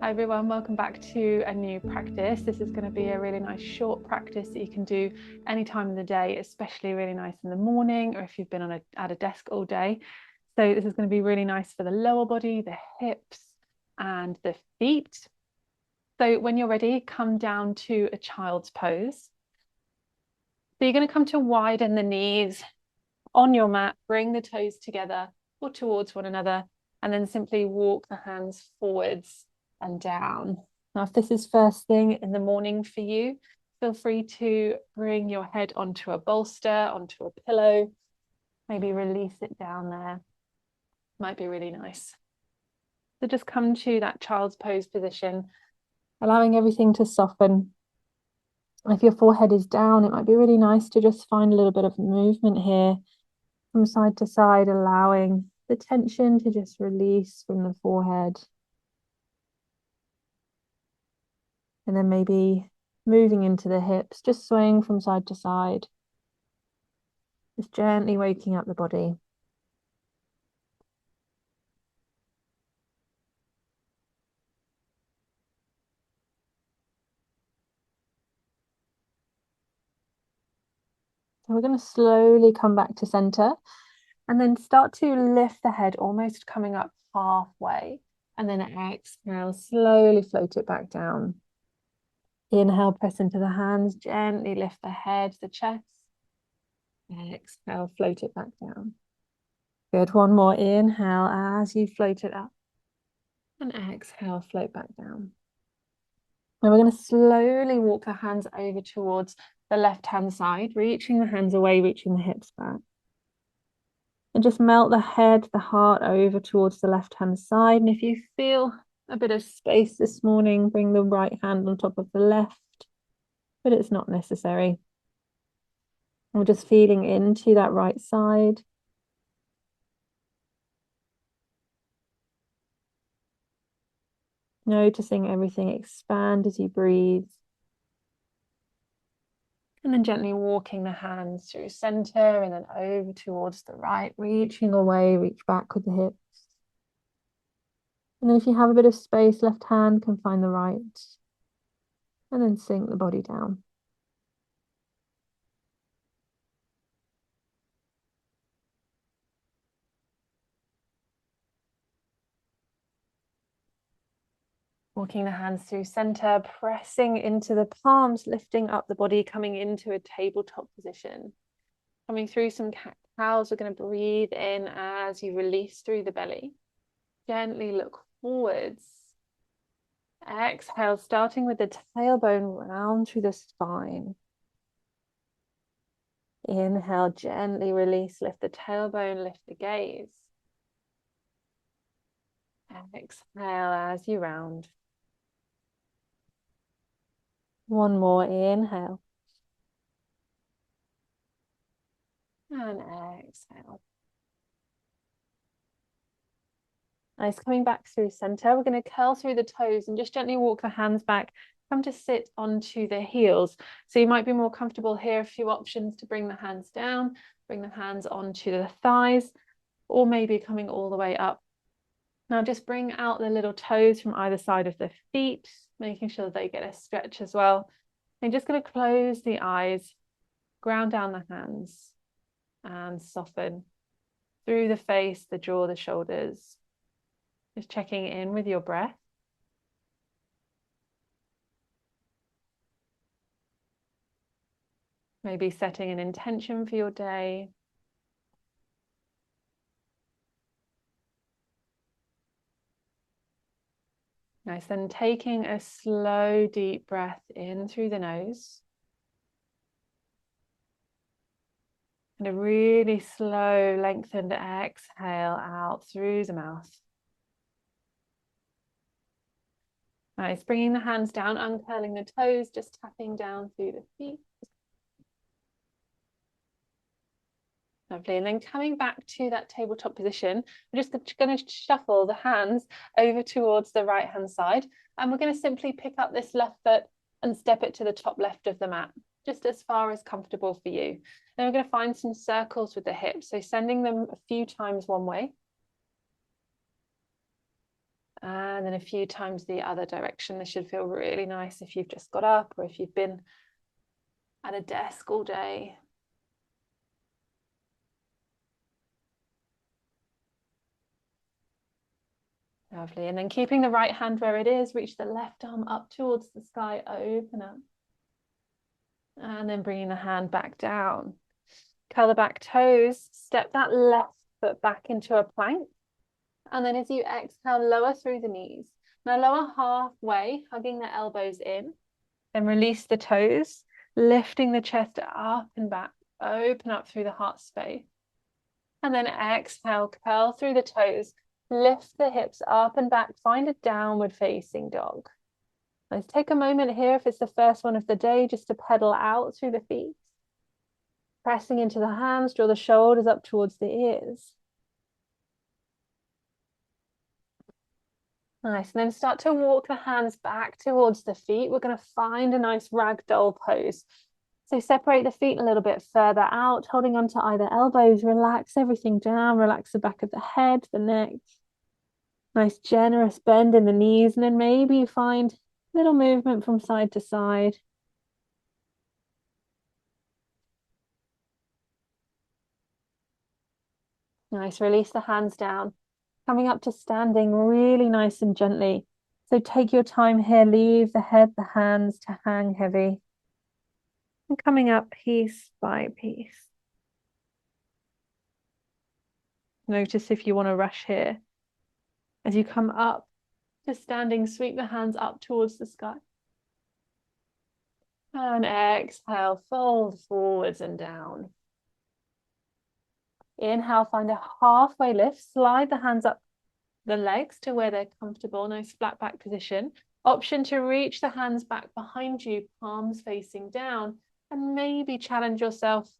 Hi everyone, welcome back to a new practice. This is going to be a really nice short practice that you can do any time in the day, especially really nice in the morning or if you've been at a desk all day. So this is going to be really nice for the lower body, the hips and the feet. So when you're ready, come down to a child's pose. So you're going to come to widen the knees on your mat, bring the toes together or towards one another, and then simply walk the hands forwards and down. Now, if this is first thing in the morning for you, feel free to bring your head onto a bolster, onto a pillow, maybe release it down there. Might be really nice. So just come to that child's pose position, allowing everything to soften. If your forehead is down, it might be really nice to just find a little bit of movement here from side to side, allowing the tension to just release from the forehead. And then maybe moving into the hips, just swaying from side to side. Just gently waking up the body. So we're going to slowly come back to center and then start to lift the head, almost coming up halfway. And then exhale, slowly float it back down. Inhale, press into the hands, gently lift the head, the chest. Exhale, float it back down. Good, one more inhale as you float it up. And exhale, float back down. Now we're going to slowly walk the hands over towards the left-hand side, reaching the hands away, reaching the hips back. And just melt the head, the heart over towards the left-hand side. And if you feel a bit of space this morning, bring the right hand on top of the left, but it's not necessary. We're just feeling into that right side. Noticing everything expand as you breathe. And then gently walking the hands through center and then over towards the right, reaching away, reach back with the hips. And then if you have a bit of space, left hand can find the right. And then sink the body down. Walking the hands through center, pressing into the palms, lifting up the body, coming into a tabletop position. Coming through some cat-cows, we're going to breathe in as you release through the belly. Gently look forwards. Exhale, starting with the tailbone round through the spine. Inhale, gently release, lift the tailbone, lift the gaze. Exhale as you round. One more inhale. And exhale. Nice, coming back through center. We're going to curl through the toes and just gently walk the hands back. Come to sit onto the heels. So you might be more comfortable here. A few options to bring the hands down, bring the hands onto the thighs, or maybe coming all the way up. Now just bring out the little toes from either side of the feet, making sure they get a stretch as well. And just going to close the eyes, ground down the hands, and soften through the face, the jaw, the shoulders. Just checking in with your breath. Maybe setting an intention for your day. Nice, then taking a slow, deep breath in through the nose. And a really slow, lengthened exhale out through the mouth. Nice, bringing the hands down, uncurling the toes, just tapping down through the feet. Lovely, and then coming back to that tabletop position, we're just going to shuffle the hands over towards the right hand side, and we're going to simply pick up this left foot and step it to the top left of the mat, just as far as comfortable for you. Then we're going to find some circles with the hips, so sending them a few times one way, And then a few times the other direction. This should feel really nice if you've just got up or if you've been at a desk all day. Lovely. And then keeping the right hand where it is, reach the left arm up towards the sky, open up. And then bringing the hand back down. Curl the back toes, step that left foot back into a plank. And then as you exhale, lower through the knees. Now lower halfway, hugging the elbows in. Then release the toes, lifting the chest up and back. Open up through the heart space. And then exhale, curl through the toes. Lift the hips up and back. Find a downward facing dog. Let's take a moment here, if it's the first one of the day, just to pedal out through the feet. Pressing into the hands, draw the shoulders up towards the ears. Nice, and then start to walk the hands back towards the feet. We're going to find a nice ragdoll pose. So separate the feet a little bit further out, holding onto either elbows. Relax everything down, relax the back of the head, the neck. Nice generous bend in the knees, and then maybe you find a little movement from side to side. Nice, release the hands down. Coming up to standing really nice and gently. So take your time here, leave the head, the hands to hang heavy. And coming up piece by piece. Notice if you want to rush here. As you come up to standing, sweep the hands up towards the sky. And exhale, fold forwards and down. Inhale, find a halfway lift, slide the hands up the legs to where they're comfortable, nice flat back position. Option to reach the hands back behind you, palms facing down, and maybe challenge yourself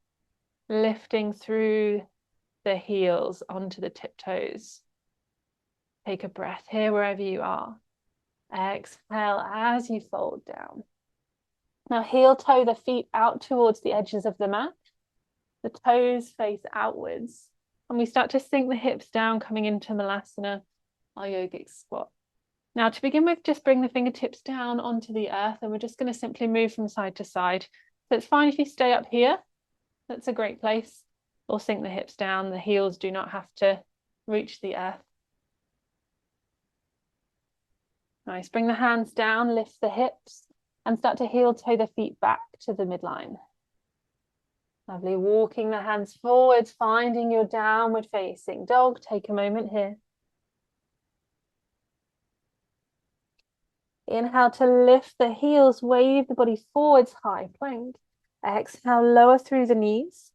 lifting through the heels onto the tiptoes. Take a breath here wherever you are. Exhale as you fold down. Now heel toe the feet out towards the edges of the mat. The toes face outwards. And we start to sink the hips down, coming into Malasana, our yogic squat. Now to begin with, just bring the fingertips down onto the earth, and we're just going to simply move from side to side. So it's fine if you stay up here. That's a great place. Or sink the hips down. The heels do not have to reach the earth. Nice. Bring the hands down, lift the hips, and start to heel toe the feet back to the midline. Lovely. Walking the hands forwards, finding your downward facing dog. Take a moment here. Inhale to lift the heels, wave the body forwards, high plank. Exhale, lower through the knees.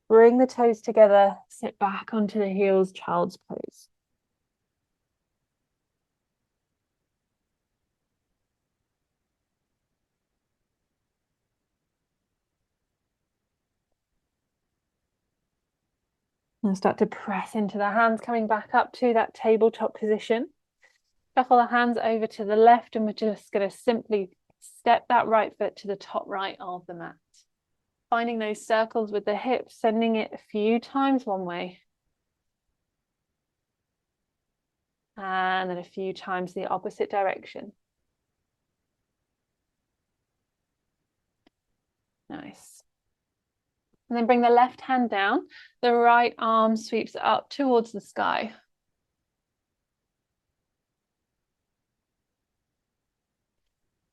Bring the toes together, sit back onto the heels, child's pose. And start to press into the hands, coming back up to that tabletop position. Shuffle the hands over to the left, and we're just going to simply step that right foot to the top right of the mat. Finding those circles with the hips, sending it a few times one way. And then a few times the opposite direction. Nice. And then bring the left hand down. The right arm sweeps up towards the sky.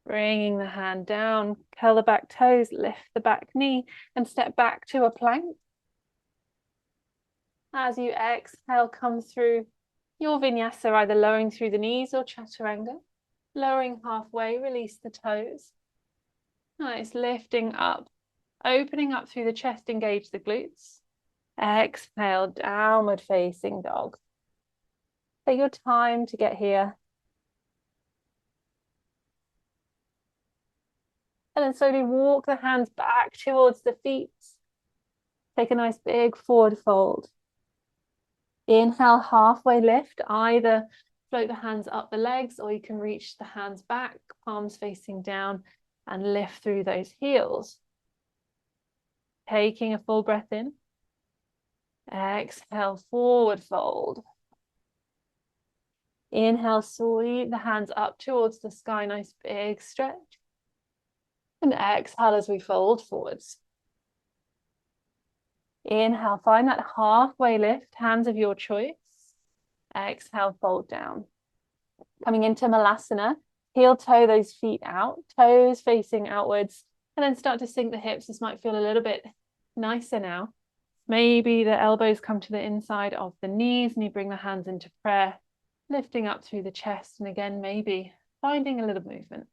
Bringing the hand down, curl the back toes, lift the back knee, and step back to a plank. As you exhale, come through your vinyasa, either lowering through the knees or chaturanga. Lowering halfway, release the toes. Nice, lifting up, opening up through the chest, engage the glutes. Exhale, downward facing dog. Take your time to get here. And then slowly walk the hands back towards the feet. Take a nice big forward fold. Inhale, halfway lift. Either float the hands up the legs, or you can reach the hands back, palms facing down, and lift through those heels. Taking a full breath in. Exhale, forward fold. Inhale, sweep the hands up towards the sky, nice big stretch. And exhale as we fold forwards. Inhale, find that halfway lift, hands of your choice. Exhale, fold down. Coming into Malasana, heel toe those feet out, toes facing outwards, and then start to sink the hips. This might feel a little bit nicer now. Maybe the elbows come to the inside of the knees and you bring the hands into prayer, lifting up through the chest. And again, maybe finding a little movement.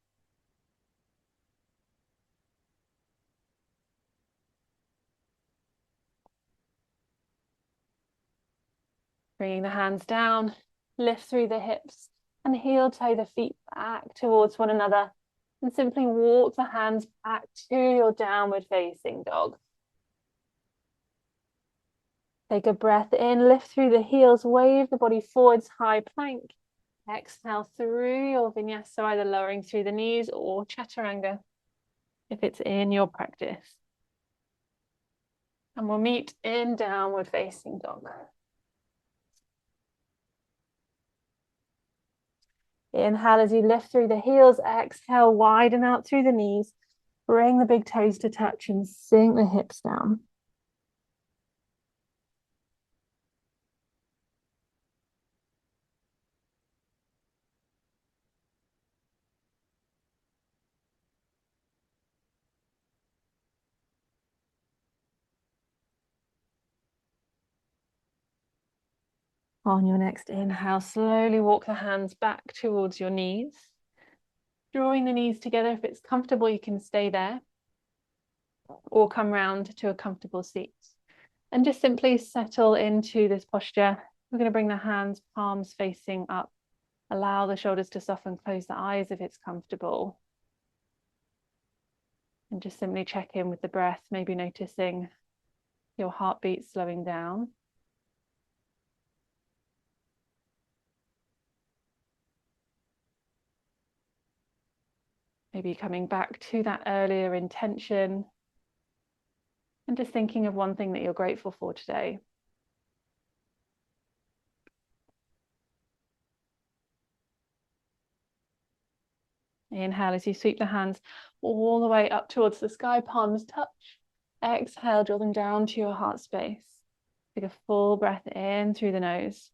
Bringing the hands down, lift through the hips and heel toe the feet back towards one another and simply walk the hands back to your downward facing dog. Take a breath in, lift through the heels, wave the body forwards, high plank. Exhale through your vinyasa, either lowering through the knees or chaturanga if it's in your practice. And we'll meet in downward facing dog. Inhale as you lift through the heels, exhale, widen out through the knees. Bring the big toes to touch and sink the hips down. On your next inhale, slowly walk the hands back towards your knees. Drawing the knees together. If it's comfortable, you can stay there or come round to a comfortable seat. And just simply settle into this posture. We're going to bring the hands, palms facing up. Allow the shoulders to soften, close the eyes if it's comfortable. And just simply check in with the breath, maybe noticing your heartbeat slowing down. Maybe coming back to that earlier intention and just thinking of one thing that you're grateful for today. Inhale as you sweep the hands all the way up towards the sky, palms touch. Exhale, draw them down to your heart space. Take a full breath in through the nose.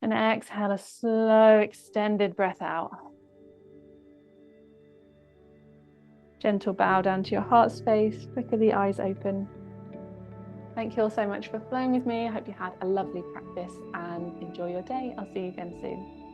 And exhale, a slow, extended breath out. Gentle bow down to your heart space, flicker the eyes open. Thank you all so much for flowing with me. I hope you had a lovely practice and enjoy your day. I'll see you again soon.